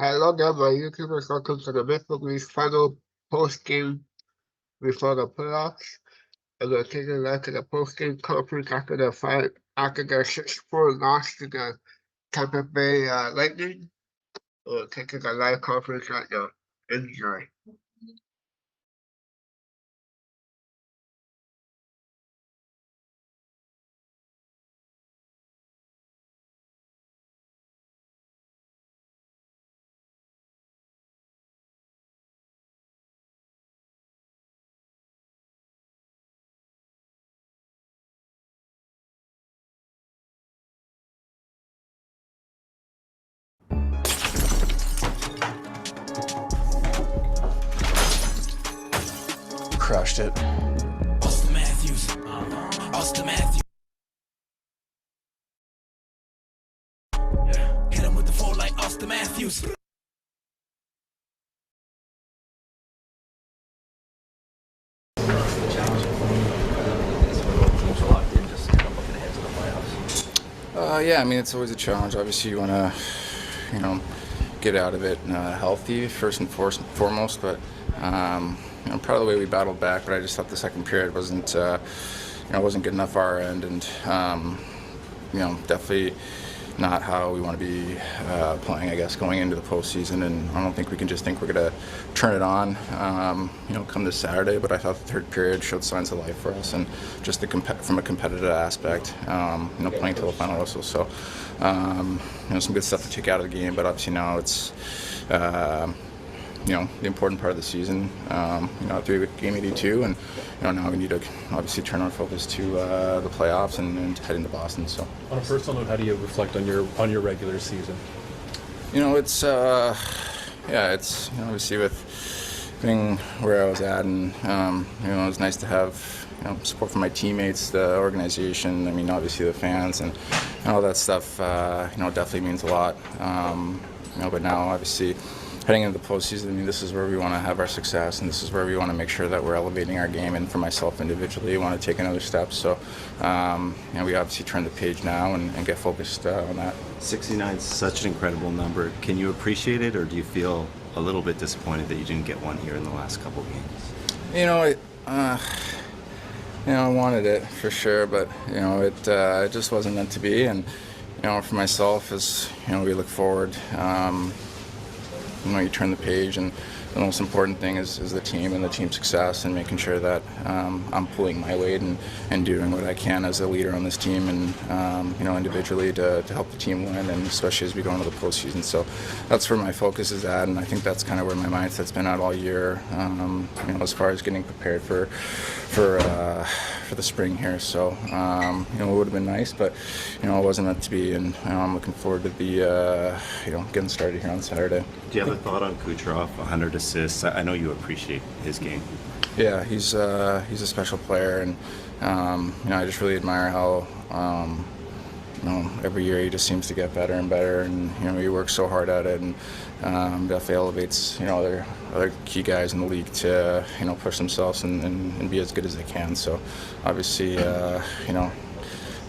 Hello there, my YouTubers. Welcome to the Maple Leafs final post-game before the playoffs. And we're taking a look at the post-game conference after their 6-4 loss to the Tampa Bay Lightning. We're taking a live conference right now. Enjoy. Crushed it. Austin Matthews. Austin Matthews. Hit him with the four like Austin Matthews. Yeah, I mean, it's always a challenge. Obviously, you want to, get out of it healthy first and foremost. But I'm proud of the way we battled back. But I just thought the second period wasn't good enough our end, and definitely not how we want to be playing, I guess, going into the postseason. And I don't think we can just think we're going to turn it on, come this Saturday. But I thought the third period showed signs of life for us, and just from a competitive aspect, playing till the final whistle. So, some good stuff to take out of the game. But obviously now it's, the important part of the season, 3-game 82, and now we need to obviously turn our focus to the playoffs and head into Boston. So, on a personal note, how do you reflect on your regular season? It's obviously with being where I was at, and it was nice to have support from my teammates, the organization. I mean, obviously the fans and all that stuff. Definitely means a lot. But now obviously, heading into the postseason, I mean, this is where we want to have our success, and this is where we want to make sure that we're elevating our game. And for myself individually, I want to take another step. So, we obviously turn the page now and get focused on that. 69 is such an incredible number. Can you appreciate it, or do you feel a little bit disappointed that you didn't get one here in the last couple games? I wanted it for sure, but it just wasn't meant to be. And for myself, as we look forward. You turn the page, and the most important thing is the team and the team success, and making sure that I'm pulling my weight and doing what I can as a leader on this team, and individually to help the team win, and especially as we go into the postseason. So that's where my focus is at, and I think that's kind of where my mindset's been at all year, as far as getting prepared for the spring here. So it would have been nice, but it wasn't meant to be, and I'm looking forward to the getting started here on Saturday. Do you have a thought on Kucherov? 100 assists. I know you appreciate his game. Yeah, he's a special player, and I just really admire how every year he just seems to get better and better, and he works so hard at it, and definitely elevates other key guys in the league to push themselves and be as good as they can. So obviously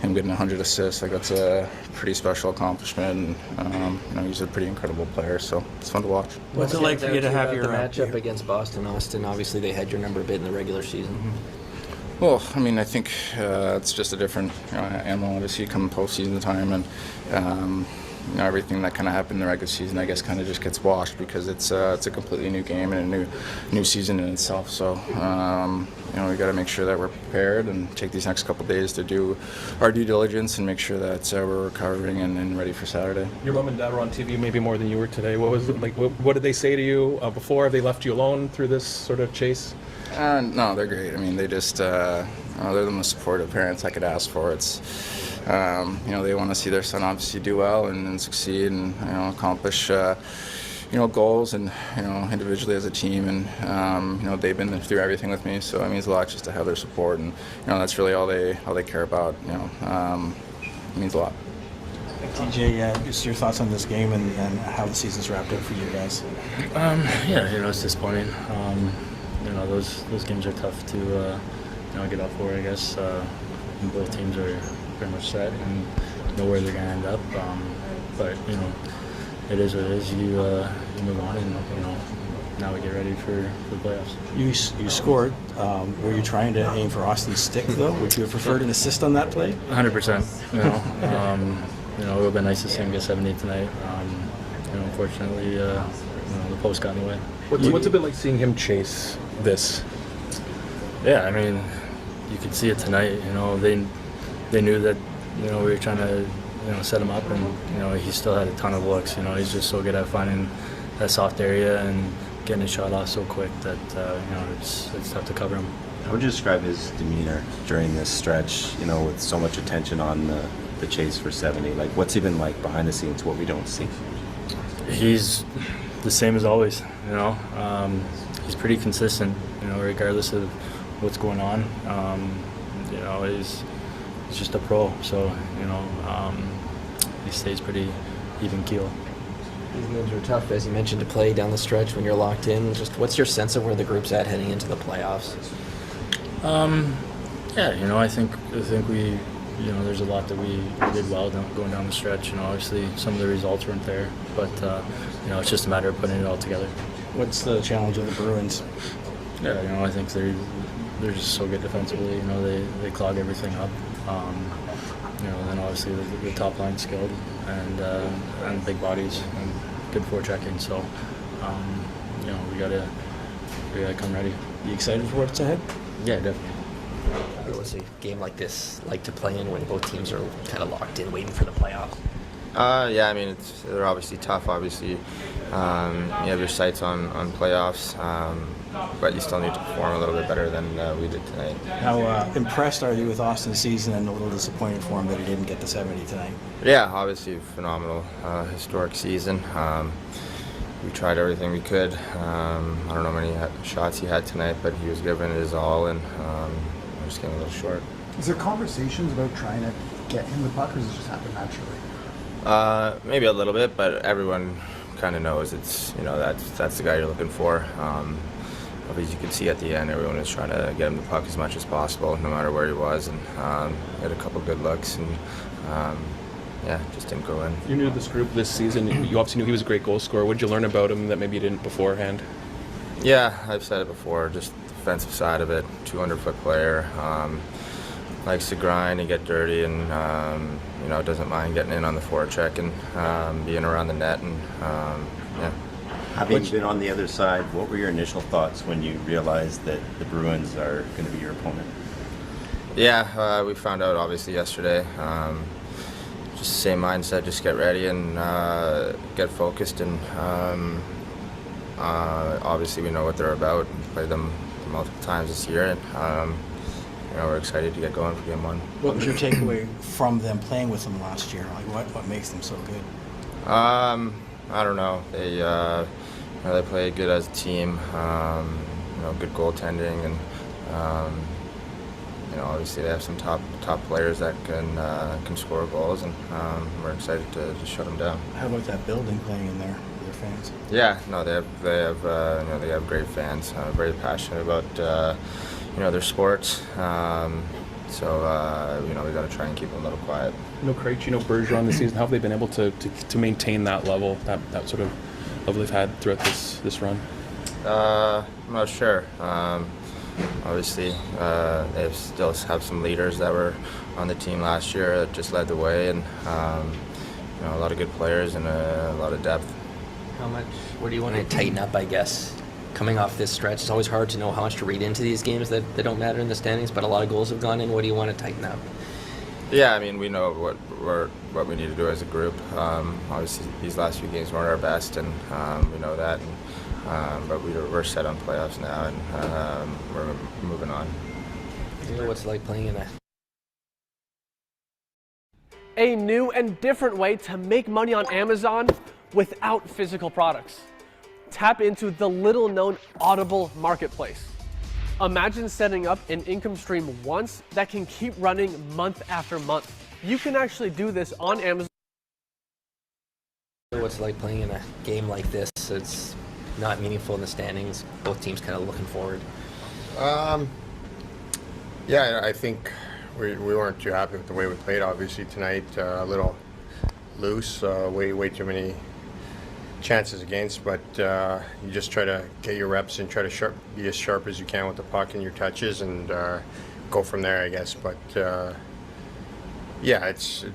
him getting 100 assists, that's a pretty special accomplishment, and he's a pretty incredible player, so it's fun to watch. What's it like for you to have your matchup against Boston? Austin, obviously they had your number a bit in the regular season. Mm-hmm. Well, I mean, I think it's just a different animal, obviously, come postseason time, and everything that kind of happened in the regular season, I guess, kind of just gets washed because it's a completely new game and a new season in itself. So, we got to make sure that we're prepared and take these next couple of days to do our due diligence and make sure that we're recovering and ready for Saturday. Your mom and dad were on TV maybe more than you were today. What was it like? What did they say to you before? Have they left you alone through this sort of chase? No, they're great. I mean, they just they're the most supportive parents I could ask for. It's they want to see their son obviously do well and succeed and accomplish goals and individually as a team, and they've been through everything with me, so it means a lot just to have their support, and that's really all they care about. It means a lot. TJ, just your thoughts on this game and how the season's wrapped up for you guys. It's disappointing. Those games are tough to get up for, I guess. Both teams are pretty much set and know where they're going to end up. But it is what it is. You move on, and now we get ready for the playoffs. You scored. Were you trying to aim for Austin's stick though? Would you have preferred an assist on that play? 100%. It would have been nice to see him get 70 tonight. Unfortunately, the post got in the way. What's it been like seeing him chase this? Yeah, I mean, you could see it tonight. They knew that we were trying to set him up, and he still had a ton of looks. He's just so good at finding that soft area and getting his shot off so quick that it's tough to cover him. How would you describe his demeanor during this stretch? With so much attention on the chase for 70. Like, what's he been like behind the scenes? What we don't see. He's the same as always. He's pretty consistent. Regardless of what's going on. He's just a pro. So he stays pretty even keel. These games are tough, as you mentioned, to play down the stretch when you're locked in. Just what's your sense of where the group's at heading into the playoffs? I think we, there's a lot that we did well going down the stretch. Obviously some of the results weren't there, but it's just a matter of putting it all together. What's the challenge of the Bruins? Yeah, I think they're just so good defensively. They clog everything up. Then obviously the top line skilled and big bodies and good forechecking. So we gotta come ready. You excited for what's ahead? Yeah, definitely. What's a game like this like to play in when both teams are kind of locked in, waiting for the playoffs? I mean, they're obviously tough. Obviously, you have your sights on playoffs, but you still need to perform a little bit better than we did tonight. How impressed are you with Austin's season, and a little disappointed for him that he didn't get the 70 tonight? Yeah, obviously phenomenal, historic season. We tried everything we could. I don't know how many shots he had tonight, but he was giving it his all, and we're just getting a little short. Is there conversations about trying to get him the puck, or does it just happen naturally? Maybe a little bit, but everyone kind of knows it's that's the guy you're looking for. As you can see at the end, everyone was trying to get him the puck as much as possible, no matter where he was, and had a couple good looks, and just didn't go in. You knew this group this season. You obviously knew he was a great goal scorer. What did you learn about him that maybe you didn't beforehand? Yeah, I've said it before. Just the defensive side of it. 200-foot player. Likes to grind and get dirty, and doesn't mind getting in on the forecheck and being around the net, and Having been on the other side, what were your initial thoughts when you realized that the Bruins are going to be your opponent? Yeah, we found out obviously yesterday. Just the same mindset, just get ready and get focused, and obviously we know what they're about. We played them multiple times this year, and we're excited to get going for game one. What was your takeaway from them playing with them last year? Like what makes them so good? I don't know. They play good as a team. Good goaltending, and obviously they have some top players that can score goals, and we're excited to shut them down. How about that building playing in there with their fans? Yeah, no, they have great fans. Very passionate about their sports. So we got to try and keep them a little quiet. Krejci, Bergeron this season. How have they been able to maintain that level, that sort of level they've had throughout this run? I'm not sure. Obviously, they still have some leaders that were on the team last year that just led the way, and a lot of good players and a lot of depth. What do you want to tighten up, I guess? Coming off this stretch, it's always hard to know how much to read into these games that they don't matter in the standings, but a lot of goals have gone in. What do you want to tighten up? Yeah, I mean, we know what we need to do as a group. Obviously, these last few games weren't our best, and we know that. But we're set on playoffs now, and we're moving on. You know what it's like playing in a new and different way to make money on Amazon without physical products. Tap into the little-known Audible marketplace. Imagine setting up an income stream once that can keep running month after month. You can actually do this on Amazon. What's it like playing in a game like this? It's not meaningful in the standings. Both teams kind of looking forward. Yeah, I think we weren't too happy with the way we played. Obviously tonight, a little loose. Way too many chances against, but you just try to get your reps and try to be as sharp as you can with the puck and your touches, and go from there, I guess. But yeah, it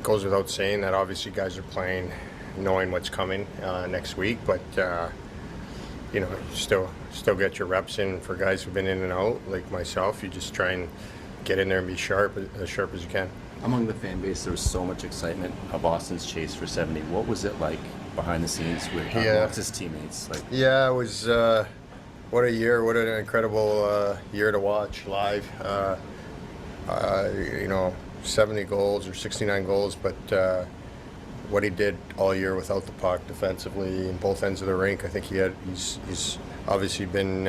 goes without saying that obviously guys are playing knowing what's coming next week, but you know, still get your reps in. For guys who've been in and out like myself, you just try and get in there and be as sharp as you can. Among the fan base, there was so much excitement of Austin's chase for 70. What was it like behind the scenes with amongst his teammates? Like, yeah, it was what a year, what an incredible year to watch live. You know, 70 goals or 69 goals, but what he did all year without the puck defensively in both ends of the rink, I think he's obviously been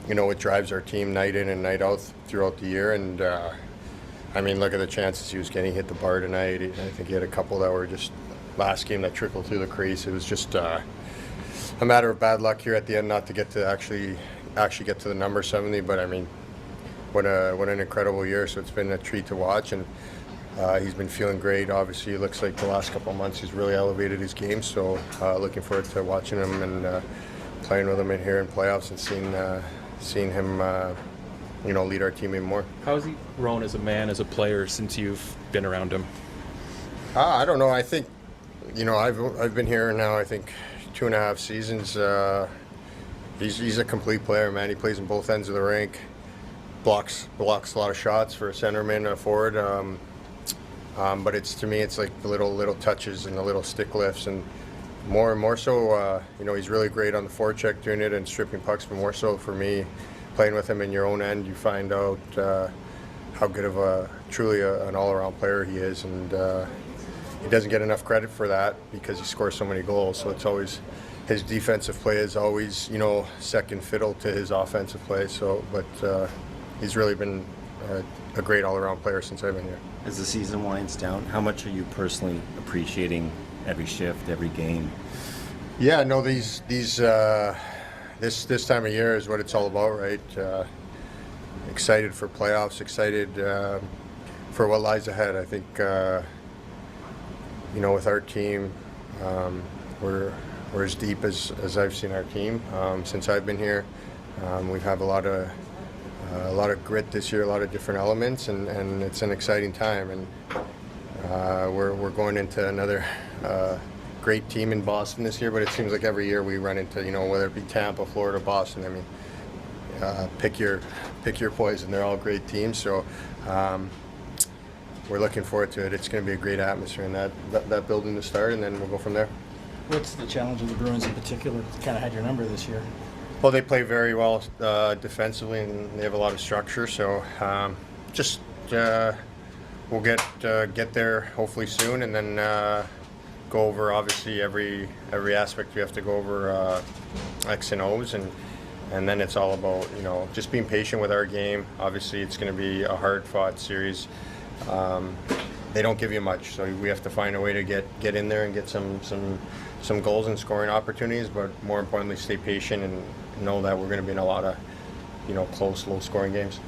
you know, what drives our team night in and night out throughout the year. And I mean, look at the chances he was getting. He hit the bar tonight. I think he had a couple that were just last game that trickled through the crease. It was just a matter of bad luck here at the end not to get to actually get to the number 70. But I mean, what an incredible year. So it's been a treat to watch, and he's been feeling great. Obviously, it looks like the last couple of months he's really elevated his game. So looking forward to watching him and playing with him in here in playoffs and seeing him you know, lead our team even more. How has he grown as a man, as a player, since you've been around him? I don't know. I think, you know, I've been here now, I think 2.5 seasons. He's a complete player, man. He plays in both ends of the rink, blocks a lot of shots for a centerman, a forward. But to me, it's like the little touches and the little stick lifts, and more so, you know, he's really great on the forecheck doing it and stripping pucks, but more so for me, playing with him in your own end, you find out how good of truly an all-around player he is, and he doesn't get enough credit for that because he scores so many goals. So it's always, his defensive play is always, you know, second fiddle to his offensive play. So, but he's really been a great all-around player since I've been here. as the season winds down, how much are you personally appreciating every shift, every game? Yeah, no, this time of year is what it's all about, right? Excited for playoffs, excited for what lies ahead. I think, you know, with our team, we're as deep as I've seen our team since I've been here. We have a lot of grit this year, a lot of different elements, and it's an exciting time. And we're going into another great team in Boston this year, but it seems like every year we run into, you know, whether it be Tampa, Florida, Boston. I mean, pick your poison. They're all great teams. So we're looking forward to it. It's going to be a great atmosphere in that building to start, and then we'll go from there. What's the challenge of the Bruins in particular? Kind of had your number this year. Well, they play very well defensively, and they have a lot of structure. So just we'll get there hopefully soon, and then go over obviously every aspect. We have to go over X and O's, and then it's all about, you know, just being patient with our game. Obviously, it's going to be a hard-fought series. They don't give you much, so we have to find a way to get in there and get some goals and scoring opportunities, but more importantly, stay patient and know that we're going to be in a lot of, you know, close, low-scoring games.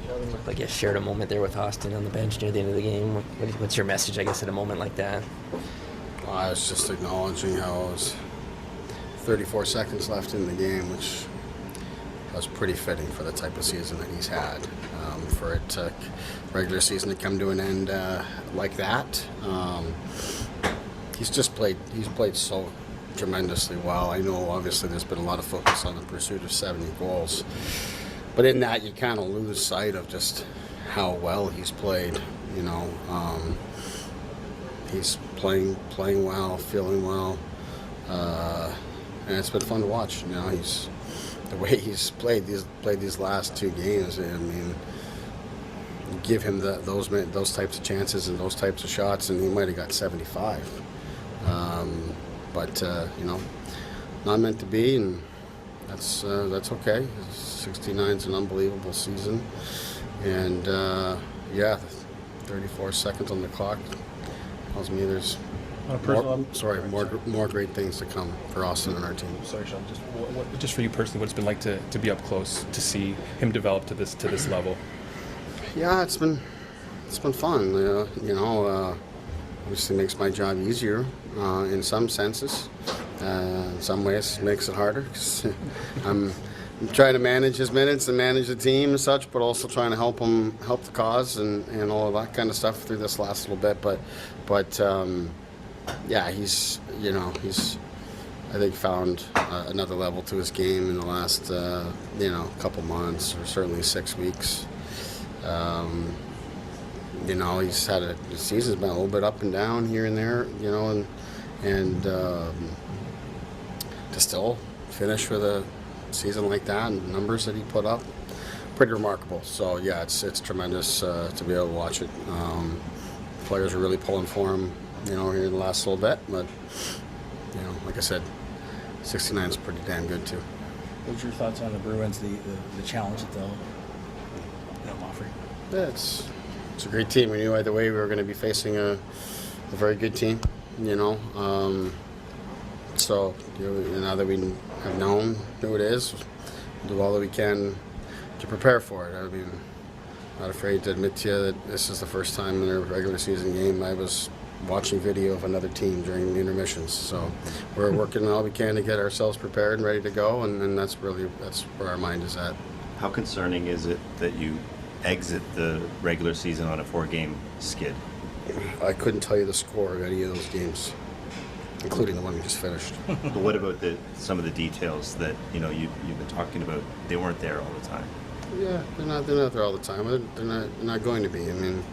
You know, it looked like you shared a moment there with Austin on the bench near the end of the game. What's your message, I guess, at a moment like that? Well, I was just acknowledging how it was 34 seconds left in the game, which was pretty fitting for the type of season that he's had. For it to regular season to come to an end like that, he's played so tremendously well. I know obviously there's been a lot of focus on the pursuit of 70 goals, but in that you kind of lose sight of just how well he's played. You know, he's playing well, feeling well, and it's been fun to watch. You know, the way he's played these last two games. I mean, give him those types of chances and those types of shots, and he might have got 75. But you know, not meant to be, and that's okay. 69 is an unbelievable season, and yeah, 34 seconds on the clock tells me there's more great things to come for Austin and our team. Sorry, Sean. Just for you personally, what it's been like to be up close, to see him develop to this level. Yeah, it's been fun. You know, obviously makes my job easier in some senses. In some ways, makes it harder. 'Cause I'm trying to manage his minutes and manage the team and such, but also trying to help the cause and all of that kind of stuff through this last little bit. But yeah, he's I think found another level to his game in the last couple months, or certainly 6 weeks. He's had the season's been a little bit up and down here and there, and to still finish with a season like that and numbers that he put up, pretty remarkable. So yeah, it's tremendous to be able to watch it. Players are really pulling for him, here in the last little bit, but like I said, 69 is pretty damn good too. What's your thoughts on the Bruins, the challenge that they'll offer? Yeah, it's a great team. We knew either way we were going to be facing a very good team, So now that we have known who it is, we'll do all that we can to prepare for it. I mean, I'm not afraid to admit to you that this is the first time in a regular season game I was watching video of another team during the intermissions. So we're working all we can to get ourselves prepared and ready to go, and that's where our mind is at. How concerning is it that you exit the regular season on a 4-game skid? I couldn't tell you the score of any of those games, including the one we just finished. But what about some of the details that you've been talking about? They weren't there all the time. Yeah, they're not there all the time. They're not going to be. I mean,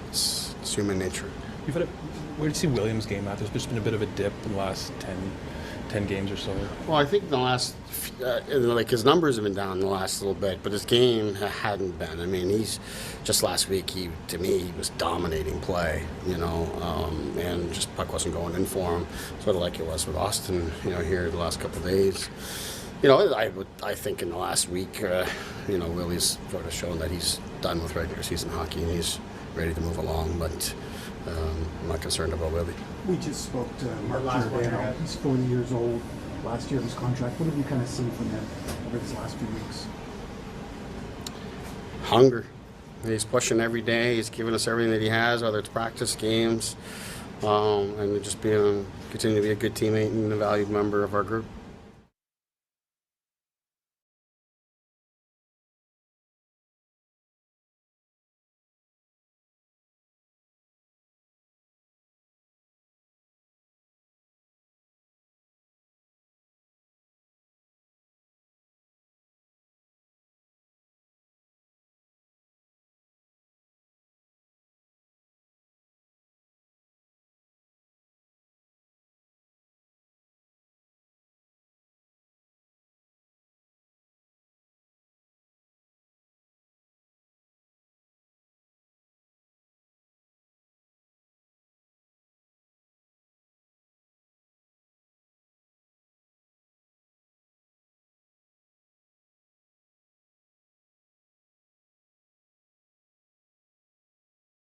it's human nature. Where did you see Williams' game at? There's been a bit of a dip in the last 10 games or so. Well, I think the last, his numbers have been down the last little bit, but his game hadn't been. I mean, just last week, he was dominating play, and just puck wasn't going in for him, sort of like it was with Austin, here the last couple of days. I think in the last week, Willie's sort of shown that he's done with regular season hockey and he's ready to move along, but I'm not concerned about Willie. We just spoke to Mark Giordano. He's 40 years old. Last year of his contract. What have you kind of seen from him over these last few weeks? Hunger. He's pushing every day. He's giving us everything that he has, whether it's practice, games, and just continue to be a good teammate and a valued member of our group.